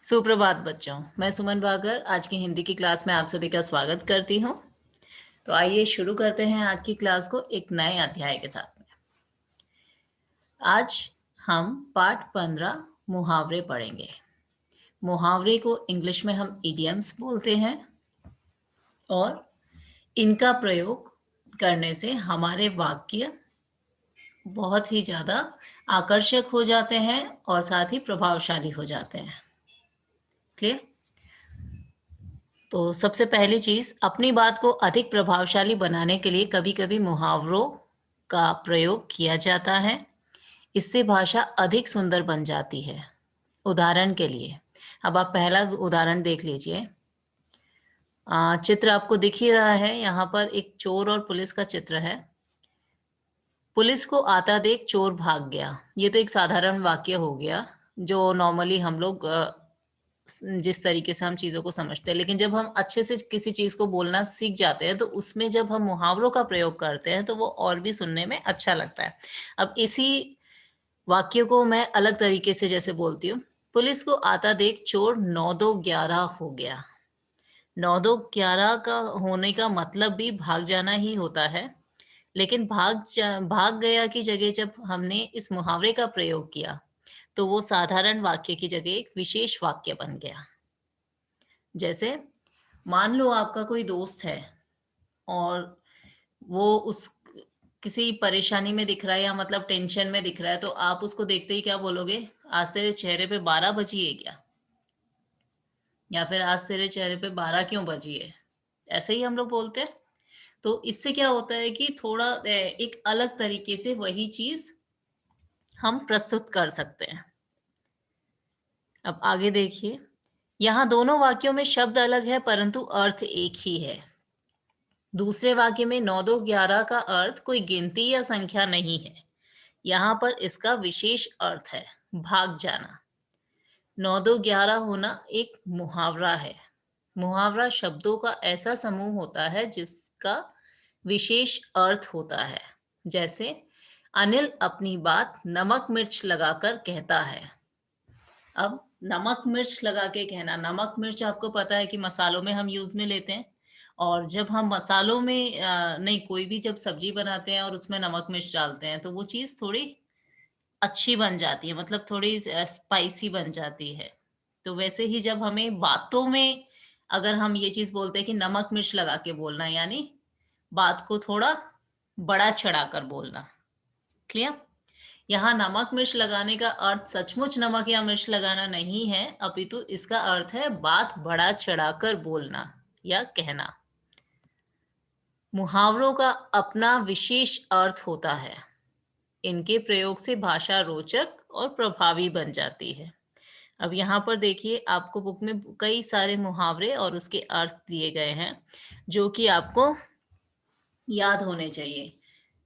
सुप्रभात बच्चों, मैं सुमन भागर आज की हिंदी की क्लास में आप सभी का स्वागत करती हूँ। तो आइए शुरू करते हैं आज की क्लास को एक नए अध्याय के साथ में। आज हम पाठ 15 मुहावरे पढ़ेंगे। मुहावरे को इंग्लिश में हम इडियम्स बोलते हैं और इनका प्रयोग करने से हमारे वाक्य बहुत ही ज़्यादा आकर्षक हो जाते हैं और साथ ही प्रभावशाली हो जाते हैं। क्लियर? तो सबसे पहली चीज, अपनी बात को अधिक प्रभावशाली बनाने के लिए कभी-कभी मुहावरों का प्रयोग किया जाता है। इससे भाषा अधिक सुंदर बन जाती है। उदाहरण के लिए, अब आप पहला उदाहरण देख लीजिए। चित्र आपको दिख ही रहा है, यहाँ पर एक चोर और पुलिस का चित्र है। पुलिस को आता देख चोर भाग गया। ये तो एक साधारण वाक्य हो गया, जो नॉर्मली हम लोग जिस तरीके से हम चीज़ों को समझते हैं। लेकिन जब हम अच्छे से किसी चीज़ को बोलना सीख जाते हैं, तो उसमें जब हम मुहावरों का प्रयोग करते हैं, तो वो और भी सुनने में अच्छा लगता है। अब इसी वाक्य को मैं अलग तरीके से जैसे बोलती हूँ, पुलिस को आता देख चोर 9-2-11 हो गया। 9-2-11 का होने का मतलब भी भाग जाना ही होता है। लेकिन भाग गया की जगह जब हमने इस मुहावरे का प्रयोग किया, तो वो साधारण वाक्य की जगह एक विशेष वाक्य बन गया। जैसे मान लो आपका कोई दोस्त है और वो उस किसी परेशानी में दिख रहा है या मतलब टेंशन में दिख रहा है, तो आप उसको देखते ही क्या बोलोगे? आज तेरे चेहरे पे 12 बजी है क्या? या फिर आज तेरे चेहरे पे 12 क्यों बजी है? ऐसे ही हम लोग बोलते हैं। तो इससे क्या होता है कि थोड़ा एक अलग तरीके से वही चीज हम प्रस्तुत कर सकते हैं। अब आगे देखिए, यहाँ दोनों वाक्यों में शब्द अलग है परंतु अर्थ एक ही है। दूसरे वाक्य में 9-2-11 का अर्थ कोई गिनती या संख्या नहीं है। यहाँ पर इसका विशेष अर्थ है भाग जाना। 9-2-11 होना एक मुहावरा है। मुहावरा शब्दों का ऐसा समूह होता है जिसका विशेष अर्थ होता है। जैसे अनिल अपनी बात नमक मिर्च लगाकर कहता है। अब नमक मिर्च लगा के कहना, नमक मिर्च आपको पता है कि मसालों में हम यूज में लेते हैं। और जब हम मसालों में नहीं, कोई भी जब सब्जी बनाते हैं और उसमें नमक मिर्च डालते हैं, तो वो चीज थोड़ी अच्छी बन जाती है, मतलब थोड़ी स्पाइसी बन जाती है। तो वैसे ही जब हमें बातों में अगर हम ये चीज बोलते हैं कि नमक मिर्च लगा के बोलना, यानी बात को थोड़ा बड़ा चढ़ा कर बोलना। क्लियर? यहाँ नमक मिर्च लगाने का अर्थ सचमुच नमक या मिर्च लगाना नहीं है, अपितु इसका अर्थ है बात बढ़ा चढ़ाकर बोलना या कहना। मुहावरों का अपना विशेष अर्थ होता है। इनके प्रयोग से भाषा रोचक और प्रभावी बन जाती है। अब यहाँ पर देखिए, आपको बुक में कई सारे मुहावरे और उसके अर्थ दिए गए हैं, जो कि आपको याद होने चाहिए,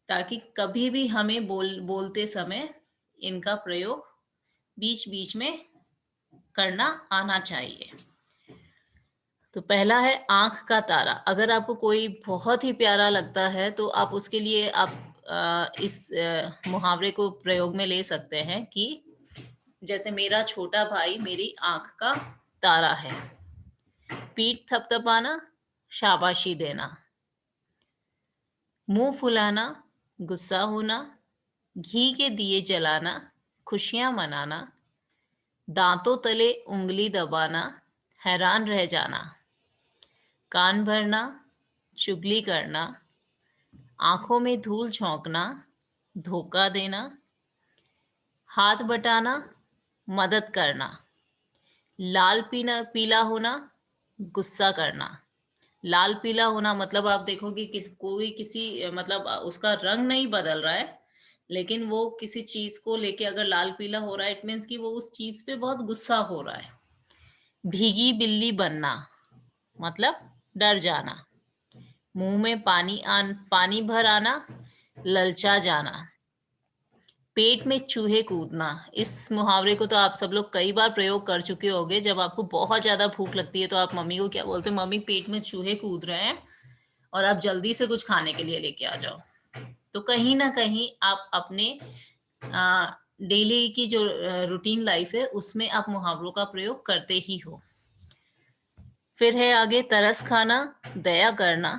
ताकि कभी भी हमें बोलते समय इनका प्रयोग बीच बीच में करना आना चाहिए। तो पहला है आंख का तारा। अगर आपको कोई बहुत ही प्यारा लगता है, तो आप उसके लिए आप इस मुहावरे को प्रयोग में ले सकते हैं कि जैसे मेरा छोटा भाई मेरी आंख का तारा है। पीठ थपथपाना, शाबाशी देना। मुंह फुलाना, गुस्सा होना। घी के दिए जलाना, खुशियां मनाना। दांतों तले उंगली दबाना, हैरान रह जाना। कान भरना, चुगली करना। आंखों में धूल झोंकना, धोखा देना। हाथ बटाना, मदद करना। लाल पीला होना, गुस्सा करना। लाल पीला होना मतलब आप देखोगे कि कोई किसी मतलब उसका रंग नहीं बदल रहा है, लेकिन वो किसी चीज को लेके अगर लाल पीला हो रहा है, इट मीन्स कि वो उस चीज पे बहुत गुस्सा हो रहा है। भीगी बिल्ली बनना मतलब डर जाना। मुंह में पानी भर आना, ललचा जाना। पेट में चूहे कूदना। इस मुहावरे को तो आप सब लोग कई बार प्रयोग कर चुके होंगे। जब आपको बहुत ज्यादा भूख लगती है, तो आप मम्मी को क्या बोलते हैं? मम्मी पेट में चूहे कूद रहे हैं और आप जल्दी से कुछ खाने के लिए लेके आ जाओ। तो कहीं ना कहीं आप अपने डेली की जो रूटीन लाइफ है उसमें आप मुहावरों का प्रयोग करते ही हो। फिर है आगे तरस खाना, दया करना,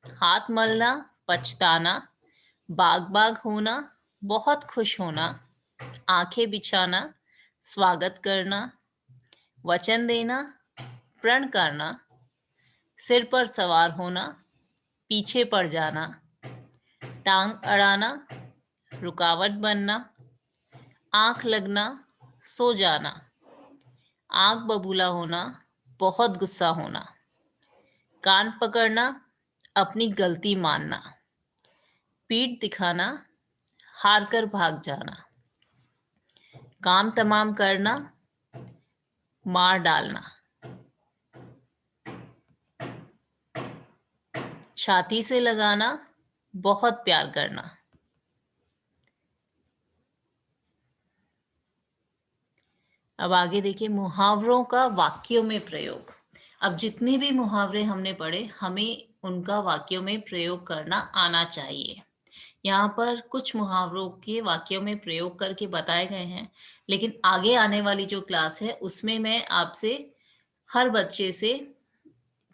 हाथ मलना, पछताना, बाग बाग होना, बहुत खुश होना, आंखें बिछाना, स्वागत करना, वचन देना, प्रण करना, सिर पर सवार होना, पीछे पड़ जाना, टांग अड़ाना, रुकावट बनना, आंख लगना, सो जाना, आग बबूला होना, बहुत गुस्सा होना, कान पकड़ना, अपनी गलती मानना, पीठ दिखाना, हार कर भाग जाना, काम तमाम करना, मार डालना, छाती से लगाना, बहुत प्यार करना। अब आगे देखिए मुहावरों का वाक्यों में प्रयोग। अब जितने भी मुहावरे हमने पढ़े हमें उनका वाक्यों में प्रयोग करना आना चाहिए। यहाँ पर कुछ मुहावरों के वाक्यों में प्रयोग करके बताए गए हैं, लेकिन आगे आने वाली जो क्लास है उसमें मैं आपसे हर बच्चे से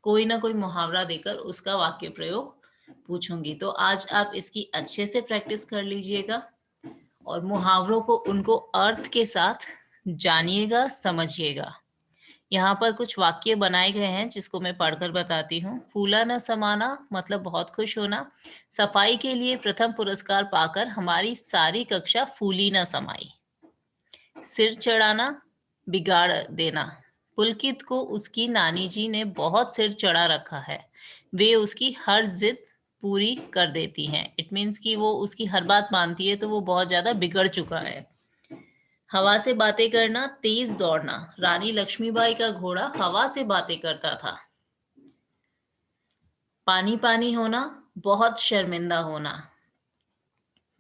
कोई ना कोई मुहावरा देकर उसका वाक्य प्रयोग पूछूंगी। तो आज आप इसकी अच्छे से प्रैक्टिस कर लीजिएगा और मुहावरों को उनको अर्थ के साथ जानिएगा, समझिएगा। यहाँ पर कुछ वाक्य बनाए गए हैं जिसको मैं पढ़कर बताती हूँ। फूला न समाना मतलब बहुत खुश होना। सफाई के लिए प्रथम पुरस्कार पाकर हमारी सारी कक्षा फूली न समाई। सिर चढ़ाना, बिगाड़ देना। पुलकित को उसकी नानी जी ने बहुत सिर चढ़ा रखा है। वे उसकी हर जिद पूरी कर देती हैं। इट मीन्स कि वो उसकी हर बात मानती है, तो वो बहुत ज्यादा बिगड़ चुका है। हवा से बातें करना, तेज दौड़ना। रानी लक्ष्मीबाई का घोड़ा हवा से बातें करता था। पानी पानी होना, बहुत शर्मिंदा होना।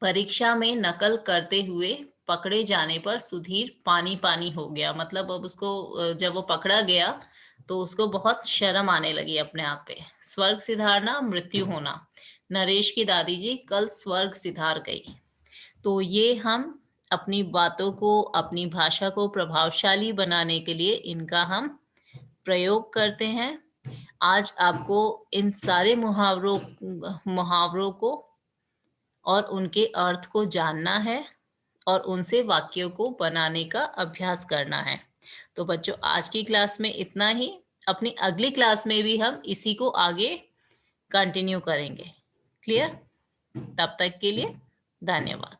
परीक्षा में नकल करते हुए पकड़े जाने पर सुधीर पानी पानी हो गया। मतलब अब उसको जब वो पकड़ा गया तो उसको बहुत शर्म आने लगी अपने आप पे। स्वर्ग सिधारना, मृत्यु होना। नरेश की दादी जी कल स्वर्ग सिधार गई। तो ये हम अपनी बातों को, अपनी भाषा को प्रभावशाली बनाने के लिए इनका हम प्रयोग करते हैं। आज आपको इन सारे मुहावरों को और उनके अर्थ को जानना है और उनसे वाक्यों को बनाने का अभ्यास करना है। तो बच्चों आज की क्लास में इतना ही। अपनी अगली क्लास में भी हम इसी को आगे कंटिन्यू करेंगे। क्लियर? तब तक के लिए धन्यवाद।